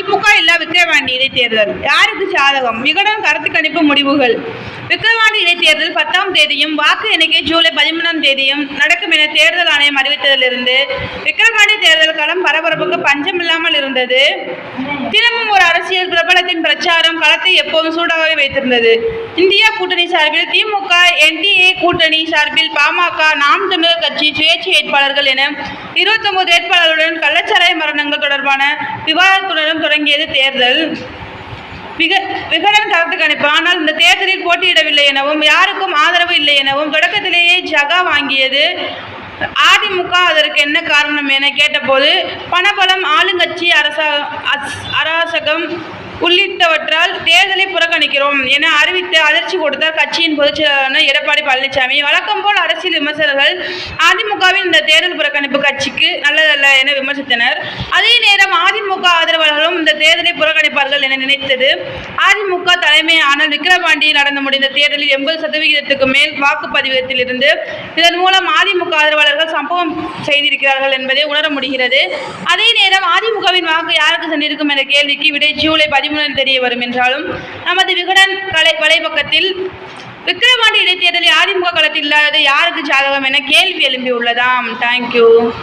அதிமுக இல்ல விக்கிரவாண்டி இடைத்தேர்தல் யாருக்கு சாதகம்? விகடன் கருத்து கணிப்பு முடிவுகள். விக்கிரவாண்டி இடைத்தேர்தல் 10ஆம் தேதியும் வாக்கு எண்ணிக்கை ஜூலை 13ஆம் தேதியும் நடக்கும் என தேர்தல் ஆணையம் அறிவித்ததிலிருந்து விக்கிரவாண்டி தேர்தல் களம் பரபரப்புக்கு பஞ்சமில்லாமல் இருந்தது. தினமும் ஒரு அரசியல் பிரபலத்தின் பிரச்சாரம் களத்தை எப்போதும் சூடாகவே வைத்திருந்தது. இந்தியா கூட்டணி சார்பில் திமுக, NDA கூட்டணி சார்பில் பாமக, நாம் தமிழர் கட்சி சுயேட்சை வேட்பாளர்கள் என 29 வேட்பாளர்களுடன் கள்ளச்சாராய மரணங்கள் தொடர்பான விவாதத்துடன் தொடங்கியது தேர்தல். விகடன் கருத்து கணிப்பு. ஆனால் இந்த தேர்தலில் போட்டியிடவில்லை எனவும் யாருக்கும் ஆதரவு இல்லை எனவும் தொடக்கத்திலேயே ஜகா வாங்கியது அதிமுக. அதற்கு என்ன காரணம் என கேட்டபோது பணபலம், ஆளுங்கட்சி அராசகம் உள்ளிட்டவற்றால் தேர்தலை புறக்கணிக்கிறோம் என அறிவித்து அதிர்ச்சி கொடுத்தார் கட்சியின் பொதுச் செயலாளர் எடப்பாடி பழனிசாமி. வழக்கம் போல் அரசியல் விமர்சகர்கள் அதிமுகவின் இந்த தேர்தல் புறக்கணிப்பு கட்சிக்கு நல்லதல்ல என விமர்சித்தனர். அதே நேரம் அதிமுக ஆதரவாளர்களும் இந்த தேர்தலை புறக்கணிப்பார்கள் என நினைத்தது அதிமுக தலைமை. ஆனால் விக்கிரவாண்டியில் நடந்து முடிந்த தேர்தலில் 80% மேல் வாக்குப்பதிவத்தில் இருந்து இதன் மூலம் அதிமுக ஆதரவாளர்கள் சம்பவம் செய்திருக்கிறார்கள் என்பதை உணர முடிகிறது. அதே நேரம் அதிமுகவின் வாக்கு யாருக்கு சென்றிருக்கும் என்ற கேள்விக்கு விடை ஜூலை 13 தெரிய வரும் என்றாலும் நமது விகடன் வலைப்பக்கத்தில் விக்கிரவாண்டி இடைத்தேர்தலில் அதிமுக களத்தில் இல்லாதது யாருக்கு சாதகம் என கேள்வி எழும்பியுள்ளதாம். தேங்க்யூ.